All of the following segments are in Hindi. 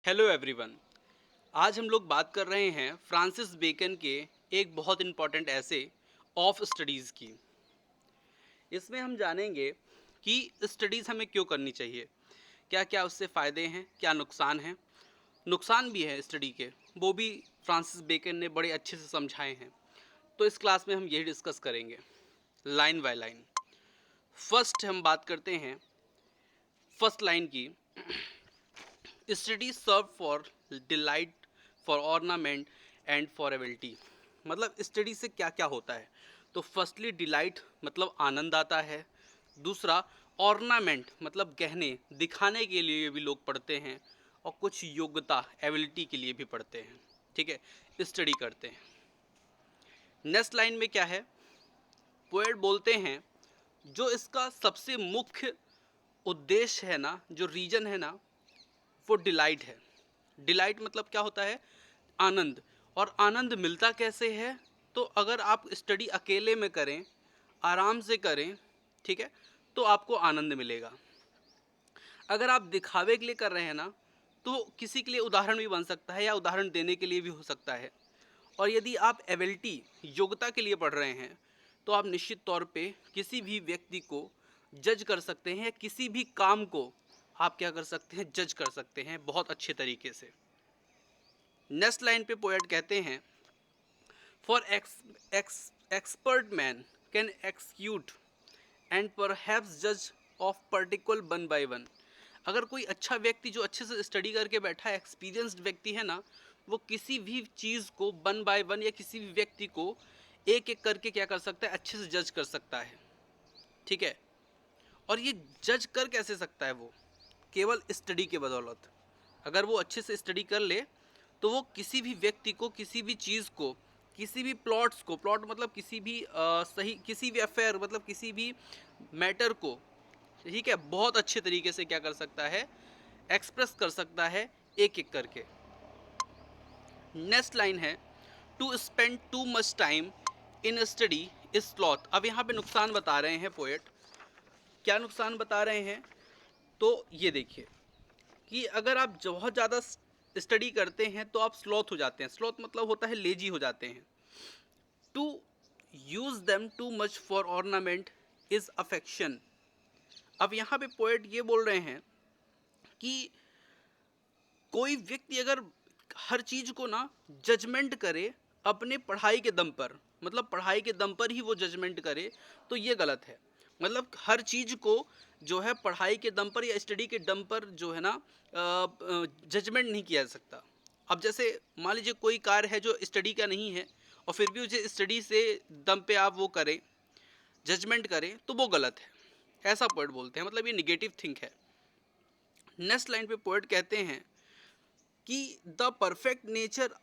Hello everyone. आज हम लोग बात कर रहे हैं फ्रांसिस बेकन के एक बहुत इम्पॉर्टेंट ऐसे ऑफ स्टडीज़ की। इसमें हम जानेंगे कि स्टडीज़ हमें क्यों करनी चाहिए, क्या क्या उससे फ़ायदे हैं, क्या नुकसान हैं। नुकसान भी है स्टडी के, वो भी फ्रांसिस बेकन ने बड़े अच्छे से समझाए हैं। तो इस क्लास में हम यही डिस्कस करेंगे लाइन बाय लाइन। फर्स्ट हम बात करते हैं फर्स्ट लाइन की। Study serve for delight, for ornament and for ability. मतलब स्टडी से क्या क्या होता है। तो फर्स्टली डिलाइट मतलब आनंद आता है। दूसरा ऑर्नामेंट मतलब गहने दिखाने के लिए भी लोग पढ़ते हैं, और कुछ योग्यता एबिलिटी के लिए भी पढ़ते हैं। ठीक है, स्टडी करते हैं। नेक्स्ट लाइन में क्या है, पोएट बोलते हैं जो इसका सबसे मुख्य उद्देश्य है ना, जो रीजन है ना, वो डिलाइट है। डिलाइट मतलब क्या होता है, आनंद। और आनंद मिलता कैसे है, तो अगर आप स्टडी अकेले में करें, आराम से करें, ठीक है, तो आपको आनंद मिलेगा। अगर आप दिखावे के लिए कर रहे हैं ना, तो किसी के लिए उदाहरण भी बन सकता है या उदाहरण देने के लिए भी हो सकता है। और यदि आप एबिलिटी योग्यता के लिए पढ़ रहे हैं, तो आप निश्चित तौर पे किसी भी व्यक्ति को जज कर सकते हैं, किसी भी काम को आप क्या कर सकते हैं, जज कर सकते हैं बहुत अच्छे तरीके से। नेक्स्ट लाइन पे पोएट कहते हैं for expert man can execute and perhaps जज of particular one by one. अगर कोई अच्छा व्यक्ति जो अच्छे से स्टडी करके बैठा है, एक्सपीरियंस्ड व्यक्ति है ना, वो किसी भी चीज़ को वन बाय वन या किसी भी व्यक्ति को एक एक करके क्या कर सकता है, अच्छे से जज कर सकता है। ठीक है, और ये जज कर कैसे सकता है, वो केवल स्टडी के बदौलत। अगर वो अच्छे से स्टडी कर ले, तो वो किसी भी व्यक्ति को, किसी भी चीज़ को, किसी भी प्लॉट्स को, प्लॉट मतलब किसी भी सही, किसी भी अफेयर मतलब किसी भी मैटर को, ठीक है, बहुत अच्छे तरीके से क्या कर सकता है, एक्सप्रेस कर सकता है एक एक करके। नेक्स्ट लाइन है to spend too much time in study is sloth. अब यहाँ पे नुकसान बता रहे हैं पोएट। क्या नुकसान बता रहे हैं, तो ये देखिए कि अगर आप बहुत ज़्यादा स्टडी करते हैं तो आप स्लॉथ हो जाते हैं। स्लॉथ मतलब होता है लेजी हो जाते हैं। To use them too much for ornament is affection. अब यहाँ पे पोएट ये बोल रहे हैं कि कोई व्यक्ति अगर हर चीज़ को ना जजमेंट करे अपने पढ़ाई के दम पर, मतलब पढ़ाई के दम पर ही वो जजमेंट करे, तो ये गलत है। मतलब हर चीज़ को जो है पढ़ाई के दम पर या स्टडी के दम पर जो है ना जजमेंट नहीं किया जा सकता। अब जैसे मान लीजिए कोई कार्य है जो स्टडी का नहीं है, और फिर भी उसे स्टडी से दम पे आप वो करें, जजमेंट करें, तो वो गलत है। ऐसा पोएट बोलते हैं, मतलब ये निगेटिव थिंक है। नेक्स्ट लाइन पे पोएट कहते हैं कि the perfect nature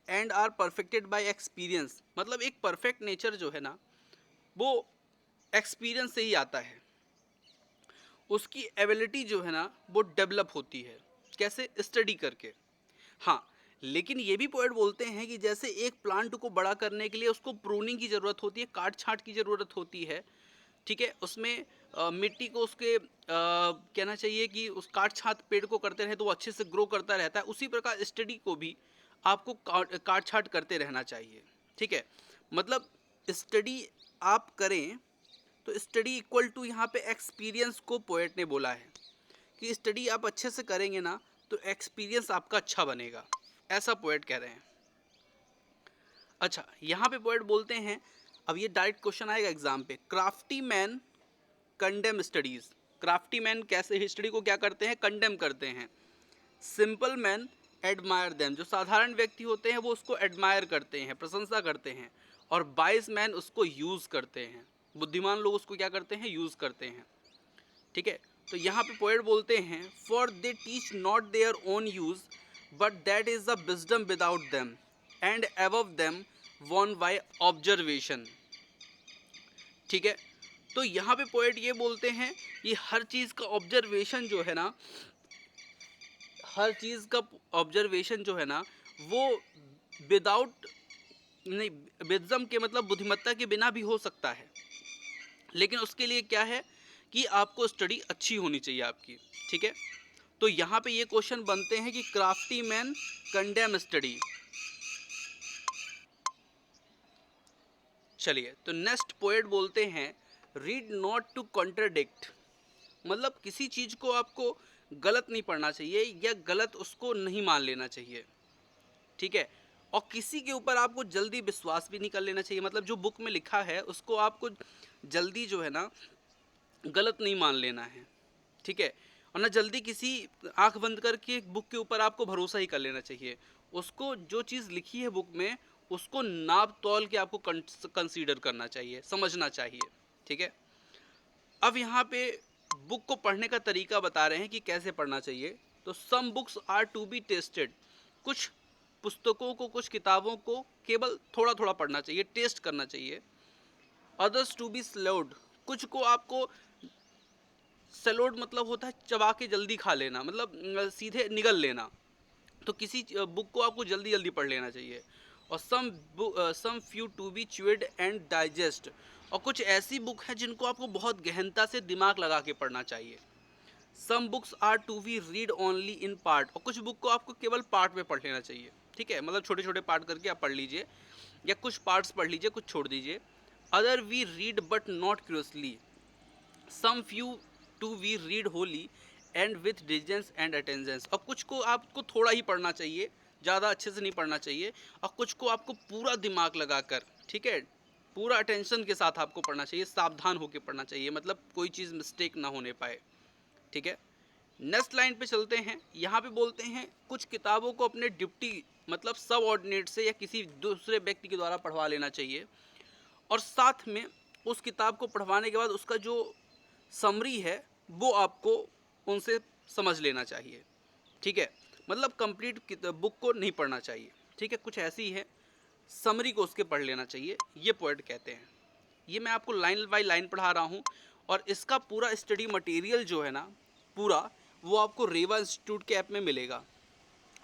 and are perfected by experience. मतलब एक परफेक्ट नेचर जो है ना, वो एक्सपीरियंस से ही आता है। उसकी एबिलिटी जो है ना, वो डेवलप होती है। कैसे, स्टडी करके। हाँ, लेकिन ये भी पोएट बोलते हैं कि जैसे एक प्लांट को बड़ा करने के लिए उसको प्रूनिंग की ज़रूरत होती है, काट छांट की ज़रूरत होती है। ठीक है, उसमें मिट्टी को उसके कहना चाहिए कि उस काट छांट पेड़ को करते रहे तो वो अच्छे से ग्रो करता रहता है। उसी प्रकार स्टडी को भी आपको काट छांट करते रहना चाहिए। ठीक है, मतलब स्टडी आप करें तो स्टडी इक्वल टू यहाँ पे एक्सपीरियंस को पोएट ने बोला है कि स्टडी आप अच्छे से करेंगे ना, तो एक्सपीरियंस आपका अच्छा बनेगा। ऐसा पोएट कह रहे हैं। अच्छा, यहाँ पे पोएट बोलते हैं, अब ये डायरेक्ट क्वेश्चन आएगा एग्जाम पे, crafty man condemn studies. Crafty man कैसे स्टडी को क्या करते हैं, कंडेम करते हैं। सिंपल मैन एडमायर देम, जो साधारण व्यक्ति होते हैं वो उसको एडमायर करते हैं, प्रशंसा करते हैं। और वाइज मैन उसको यूज़ करते हैं, बुद्धिमान लोग उसको क्या करते हैं, यूज़ करते हैं। ठीक है, तो यहाँ पे पोएट बोलते हैं for they teach not their own use but that is the wisdom without them and above them won by observation. ठीक है, तो यहाँ पे पोएट ये बोलते हैं कि हर चीज़ का ऑब्जर्वेशन जो है ना, हर चीज़ का ऑब्जर्वेशन जो है ना, वो विदाउट, नहीं, विजडम के मतलब बुद्धिमत्ता के बिना भी हो सकता है। लेकिन उसके लिए क्या है कि आपको स्टडी अच्छी होनी चाहिए आपकी। ठीक है, तो यहाँ पे ये क्वेश्चन बनते हैं कि क्राफ्टी मैन कंडेम स्टडी। चलिए, तो नेक्स्ट पोएट बोलते हैं रीड नॉट टू कॉन्ट्रडिक्ट, मतलब किसी चीज को आपको गलत नहीं पढ़ना चाहिए या गलत उसको नहीं मान लेना चाहिए, ठीक है। और किसी के ऊपर आपको जल्दी विश्वास भी नहीं कर लेना चाहिए, मतलब जो बुक में लिखा है उसको आपको जल्दी जो है ना गलत नहीं मान लेना है, ठीक है। और ना जल्दी किसी आंख बंद करके एक बुक के ऊपर आपको भरोसा ही कर लेना चाहिए। उसको जो चीज़ लिखी है बुक में उसको नाप तौल के आपको कंसीडर करना चाहिए, समझना चाहिए, ठीक है। अब यहाँ पे बुक को पढ़ने का तरीका बता रहे हैं कि कैसे पढ़ना चाहिए। तो some books are to be tasted, कुछ पुस्तकों को, कुछ किताबों को केवल थोड़ा थोड़ा पढ़ना चाहिए, टेस्ट करना चाहिए। अदर्स टू बी स्लोड, कुछ को आपको, सलोड मतलब होता है चबा के जल्दी खा लेना, मतलब सीधे निगल लेना। तो किसी बुक को आपको जल्दी जल्दी पढ़ लेना चाहिए। और some few to be chewed and digest, और कुछ ऐसी बुक है जिनको आपको बहुत गहनता से दिमाग लगा के पढ़ना चाहिए। Some books are to be read only in part, और कुछ बुक को आपको केवल पार्ट में पढ़ लेना चाहिए, ठीक है, मतलब छोटे छोटे पार्ट करके आप पढ़ लीजिए, या कुछ पार्ट्स पढ़ लीजिए, कुछ छोड़ दीजिए। Other we read but not curiously, some few to we read wholly and with diligence and attention, और कुछ को आपको थोड़ा ही पढ़ना चाहिए, ज़्यादा अच्छे से नहीं पढ़ना चाहिए, और कुछ को आपको पूरा दिमाग लगाकर, ठीक है, पूरा अटेंशन के साथ आपको पढ़ना चाहिए, सावधान होकर पढ़ना चाहिए, मतलब कोई चीज़ मिस्टेक ना होने पाए, ठीक है। नेक्स्ट लाइन पे चलते हैं। यहाँ पे बोलते हैं कुछ किताबों को अपने डिप्टी मतलब सब ऑर्डिनेट से या किसी दूसरे व्यक्ति के द्वारा पढ़वा लेना चाहिए, और साथ में उस किताब को पढ़वाने के बाद उसका जो समरी है वो आपको उनसे समझ लेना चाहिए, ठीक है, मतलब कंप्लीट बुक को नहीं पढ़ना चाहिए, ठीक है, कुछ ऐसी है, समरी को उसके पढ़ लेना चाहिए, ये पॉइंट कहते हैं। ये मैं आपको लाइन बाय लाइन पढ़ा रहा हूँ, और इसका पूरा स्टडी मटेरियल जो है ना पूरा, वो आपको रेवा इंस्टीट्यूट के ऐप में मिलेगा।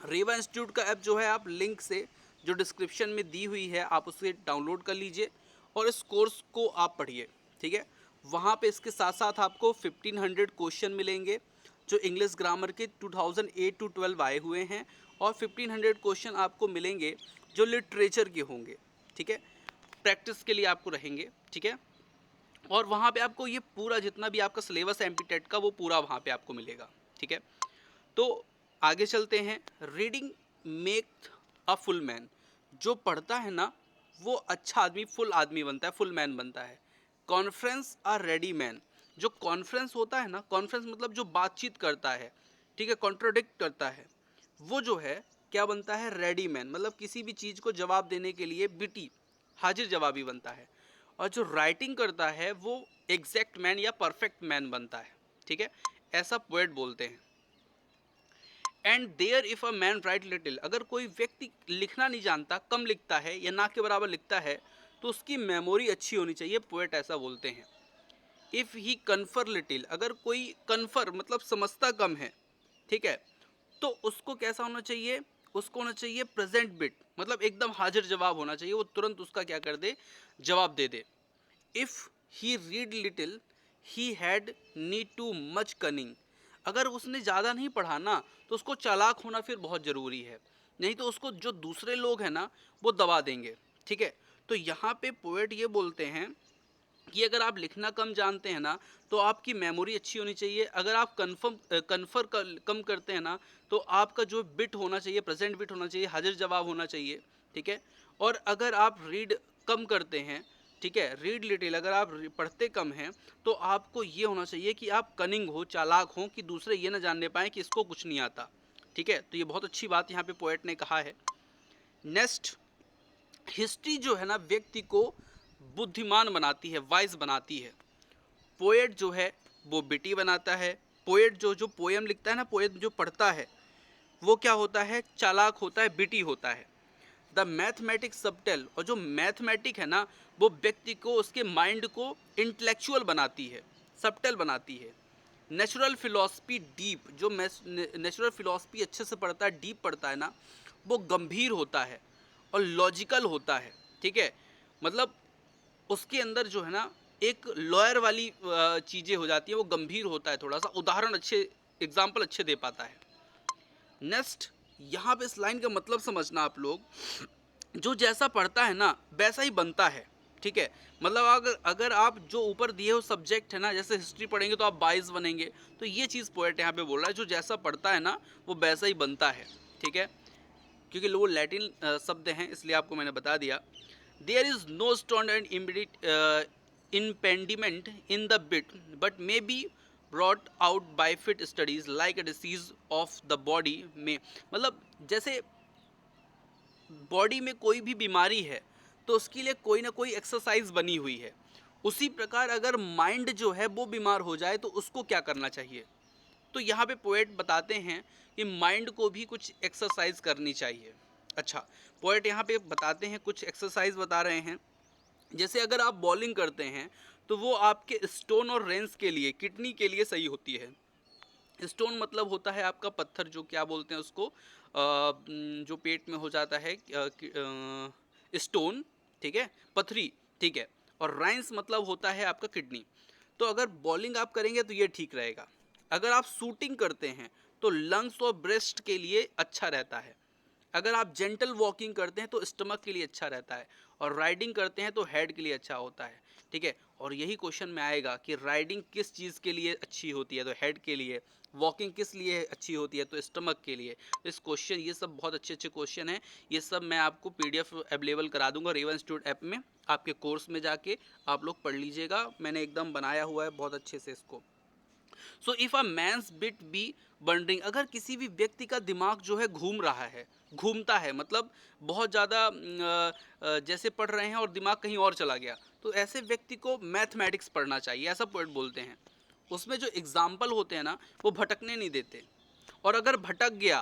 रेवा इंस्टीट्यूट का ऐप जो है, आप लिंक से जो डिस्क्रिप्शन में दी हुई है आप उसे डाउनलोड कर लीजिए और इस कोर्स को आप पढ़िए, ठीक है। वहाँ पे इसके साथ साथ आपको 1500 क्वेश्चन मिलेंगे जो इंग्लिश ग्रामर के 2008 to 12 आए हुए हैं, और 1500 क्वेश्चन आपको मिलेंगे जो लिटरेचर के होंगे, ठीक है, प्रैक्टिस के लिए आपको रहेंगे, ठीक है। और वहाँ पे आपको ये पूरा जितना भी आपका सिलेबस है एमपीटेट का वो पूरा वहाँ पे आपको मिलेगा, ठीक है। तो आगे चलते हैं। Reading make a full man, जो पढ़ता है ना वो अच्छा आदमी, फुल आदमी बनता है, फुल मैन बनता है। कॉन्फ्रेंस अ रेडी मैन, जो कॉन्फ्रेंस होता है ना, कॉन्फ्रेंस मतलब जो बातचीत करता है, ठीक है, कॉन्ट्रोडिक्ट करता है, वो जो है क्या बनता है, रेडी मैन, मतलब किसी भी चीज़ को जवाब देने के लिए बिटी, हाजिर जवाबी बनता है। और जो राइटिंग करता है वो एग्जैक्ट मैन या परफेक्ट मैन बनता है, ठीक है, ऐसा पोएट बोलते हैं। And there if a man write little, अगर कोई व्यक्ति लिखना नहीं जानता, कम लिखता है या ना के बराबर लिखता है, तो उसकी मेमोरी अच्छी होनी चाहिए, पोएट ऐसा बोलते हैं। इफ़ ही कन्फर लिटिल, अगर कोई कन्फर मतलब समझता कम है, ठीक है, तो उसको कैसा होना चाहिए, उसको होना चाहिए प्रेजेंट बिट, मतलब एकदम हाजिर जवाब होना चाहिए, वो तुरंत उसका क्या कर दे, जवाब दे दे। If he read little he had need too much cunning, अगर उसने ज़्यादा नहीं पढ़ा ना तो उसको चालाक होना फिर बहुत ज़रूरी है, नहीं तो उसको जो दूसरे लोग हैं ना वो दबा देंगे, ठीक है। तो यहाँ पे पोएट ये बोलते हैं कि अगर आप लिखना कम जानते हैं ना तो आपकी मेमोरी अच्छी होनी चाहिए, अगर आप कन्फर कम करते हैं ना तो आपका जो बिट होना चाहिए, प्रेजेंट बिट होना चाहिए, हाजिर जवाब होना चाहिए, ठीक है। और अगर आप रीड कम करते हैं, ठीक है, रीड लिटिल, अगर आप पढ़ते कम हैं तो आपको ये होना चाहिए कि आप कनिंग हो, चालाक हो, कि दूसरे ये ना जानने पाएँ कि इसको कुछ नहीं आता, ठीक है। तो ये बहुत अच्छी बात यहाँ पे पोएट ने कहा है। नेक्स्ट, हिस्ट्री जो है ना व्यक्ति को बुद्धिमान बनाती है, वाइज बनाती है। पोएट जो है वो बिटी बनाता है। पोएट जो जो पोएम लिखता है ना, पोएट जो पढ़ता है वो क्या होता है, चालाक होता है, बिटी होता है। द मैथमेटिक्स सबटेल, और जो मैथमेटिक है ना वो व्यक्ति को, उसके माइंड को इंटेलेक्चुअल बनाती है, सबटेल बनाती है। नेचुरल फिलॉसफी डीप, जो नेचुरल फिलॉसफी अच्छे से पढ़ता है, डीप पढ़ता है ना, वो गंभीर होता है और लॉजिकल होता है, ठीक है, मतलब उसके अंदर जो है ना एक लॉयर वाली चीज़ें हो जाती हैं, वो गंभीर होता है, थोड़ा सा उदाहरण अच्छे एग्जाम्पल अच्छे दे पाता है। नेक्स्ट, यहाँ पे इस लाइन का मतलब समझना आप लोग, जो जैसा पढ़ता है ना वैसा ही बनता है, ठीक है। मतलब अगर आप जो ऊपर दिए हो सब्जेक्ट है ना, जैसे हिस्ट्री पढ़ेंगे तो आप 22 बनेंगे, तो ये चीज़ पोएट यहाँ पे बोल रहा है, जो जैसा पढ़ता है ना वो वैसा ही बनता है, ठीक है। क्योंकि वो लैटिन शब्द हैं इसलिए आपको मैंने बता दिया। There is no stone and immediate impediment in the bit but may be brought out by fit studies like a disease of the body में, मतलब जैसे बॉडी में कोई भी बीमारी है तो उसके लिए कोई ना कोई एक्सरसाइज बनी हुई है, उसी प्रकार अगर माइंड जो है वो बीमार हो जाए तो उसको क्या करना चाहिए। तो यहाँ पे पोएट बताते हैं कि माइंड को भी कुछ एक्सरसाइज करनी चाहिए। अच्छा, पोएट यहाँ पे बताते हैं कुछ एक्सरसाइज बता रहे हैं। जैसे अगर आप बॉलिंग करते हैं तो वो आपके स्टोन और रेंस के लिए, किडनी के लिए सही होती है। स्टोन मतलब होता है आपका पत्थर, जो क्या बोलते हैं उसको, जो पेट में हो जाता है स्टोन, ठीक है, पथरी, ठीक है। और राइंस मतलब होता है आपका किडनी। तो अगर बॉलिंग आप करेंगे तो ये ठीक रहेगा। अगर आप शूटिंग करते हैं तो लंग्स और ब्रेस्ट के लिए अच्छा रहता है। अगर आप जेंटल वॉकिंग करते हैं तो स्टमक के लिए अच्छा रहता है, और राइडिंग करते हैं तो हेड के लिए अच्छा होता है, ठीक है। और यही क्वेश्चन में आएगा कि राइडिंग किस चीज़ के लिए अच्छी होती है, तो हेड के लिए। वॉकिंग किस लिए अच्छी होती है, तो स्टमक के लिए। तो इस क्वेश्चन, ये सब बहुत अच्छे अच्छे क्वेश्चन हैं, ये सब मैं आपको PDF अवेलेबल करा दूंगा रेवा इंस्टीट्यूट ऐप में, आपके कोर्स में जाके आप लोग पढ़ लीजिएगा। मैंने एकदम बनाया हुआ है बहुत अच्छे से इसको। So if a man's bit be wondering, अगर किसी भी व्यक्ति का दिमाग जो है घूम रहा है, घूमता है, मतलब बहुत ज़्यादा जैसे पढ़ रहे हैं और दिमाग कहीं और चला गया, तो ऐसे व्यक्ति को मैथमेटिक्स पढ़ना चाहिए, ऐसा पोएट बोलते हैं। उसमें जो एग्जाम्पल होते हैं ना वो भटकने नहीं देते, और अगर भटक गया,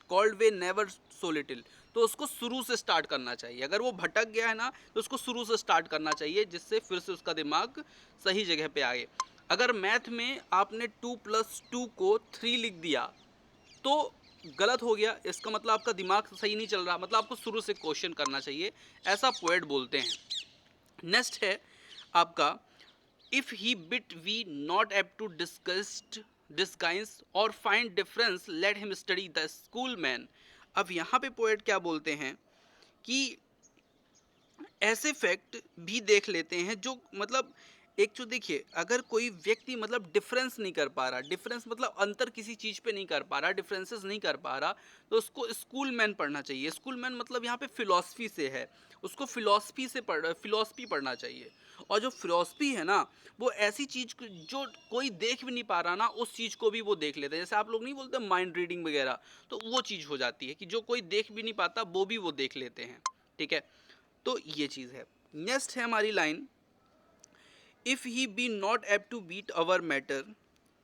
कॉल्ड वे नेवर सो लिटिल, तो उसको शुरू से स्टार्ट करना चाहिए। अगर वो भटक गया है ना तो उसको शुरू से स्टार्ट करना चाहिए, जिससे फिर से उसका दिमाग सही जगह पे आए। अगर मैथ में आपने 2+2 को 3 लिख दिया तो गलत हो गया, इसका मतलब आपका दिमाग सही नहीं चल रहा, मतलब आपको शुरू से क्वेश्चन करना चाहिए, ऐसा पोएट बोलते हैं। नेक्स्ट है आपका, if he bit we not एब टू डिस्गाइज और find difference let him study the school man. अब यहाँ पे पोएट क्या बोलते हैं कि ऐसे फैक्ट भी देख लेते हैं जो, मतलब एक तो देखिए, अगर कोई व्यक्ति मतलब डिफरेंस नहीं कर पा रहा, डिफरेंस मतलब अंतर किसी चीज़ पे नहीं कर पा रहा, डिफरेंसेस नहीं कर पा रहा, तो उसको स्कूल मैन पढ़ना चाहिए। स्कूल मैन मतलब यहाँ पे फिलॉसफी से है, उसको फिलॉसफी पढ़ना चाहिए। और जो फिलॉसफी है ना वो ऐसी चीज़ जो कोई देख भी नहीं पा रहा ना, उस चीज़ को भी वो देख लेते हैं। जैसे आप लोग नहीं बोलते माइंड रीडिंग वगैरह, तो वो चीज़ हो जाती है कि जो कोई देख भी नहीं पाता वो भी वो देख लेते हैं, ठीक है। तो ये चीज़ है। नेक्स्ट है हमारी line, if he be not एब to beat our matter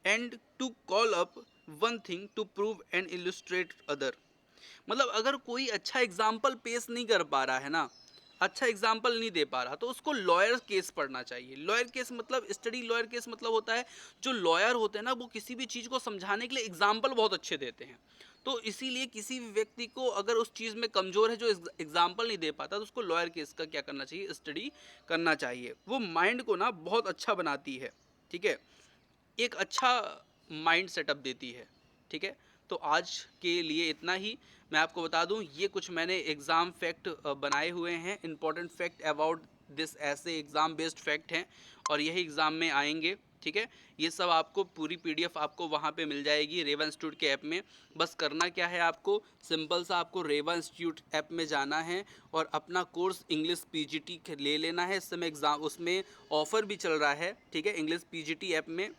and to call up one thing to prove and illustrate other. मतलब अगर कोई अच्छा एग्जाम्पल पेश नहीं कर पा रहा है ना, अच्छा एग्जाम्पल नहीं दे पा रहा, तो उसको लॉयर केस पढ़ना चाहिए। लॉयर केस मतलब स्टडी लॉयर केस मतलब होता है, जो लॉयर होते हैं ना वो किसी भी चीज़ को समझाने के लिए एग्जाम्पल बहुत अच्छे देते हैं। तो इसीलिए किसी भी व्यक्ति को अगर उस चीज़ में कमज़ोर है, जो एग्जाम्पल नहीं दे पाता, तो उसको लॉयर केस का क्या करना चाहिए, स्टडी करना चाहिए। वो माइंड को ना बहुत अच्छा बनाती है, ठीक है, एक अच्छा माइंड सेटअप देती है, ठीक है। तो आज के लिए इतना ही। मैं आपको बता दूं, ये कुछ मैंने एग्ज़ाम फैक्ट बनाए हुए हैं, इंपॉर्टेंट फैक्ट अबाउट दिस, ऐसे एग्ज़ाम बेस्ड फैक्ट हैं और यही एग्ज़ाम में आएंगे, ठीक है। ये सब आपको पूरी PDF आपको वहाँ पे मिल जाएगी रेवा इंस्टीट्यूट के ऐप में। बस करना क्या है, आपको सिंपल सा आपको रेवा इंस्टीट्यूट ऐप में जाना है और अपना कोर्स इंग्लिश PGT ले लेना है। इस समय एग्ज़ाम उसमें ऑफ़र भी चल रहा है, ठीक है। इंग्लिश PGT ऐप में,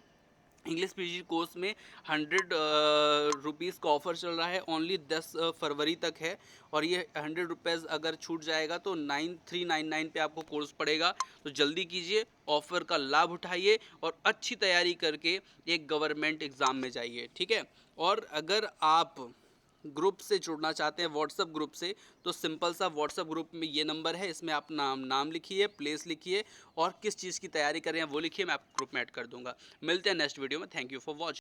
इंग्लिश PGT कोर्स में 100 रुपीज़ का ऑफ़र चल रहा है, ओनली 10 फरवरी तक है। और ये 100 रुपीज़ अगर छूट जाएगा तो 9399 पे आपको कोर्स पड़ेगा। तो जल्दी कीजिए, ऑफ़र का लाभ उठाइए और अच्छी तैयारी करके एक गवर्नमेंट एग्ज़ाम में जाइए, ठीक है। और अगर आप ग्रुप से जुड़ना चाहते हैं, व्हाट्सअप ग्रुप से, तो सिंपल सा व्हाट्सअप ग्रुप में ये नंबर है, इसमें आप नाम लिखिए, प्लेस लिखिए और किस चीज़ की तैयारी कर रहे हैं वो लिखिए, मैं आपको ग्रुप में ऐड कर दूंगा। मिलते हैं नेक्स्ट वीडियो में। Thank you for watching.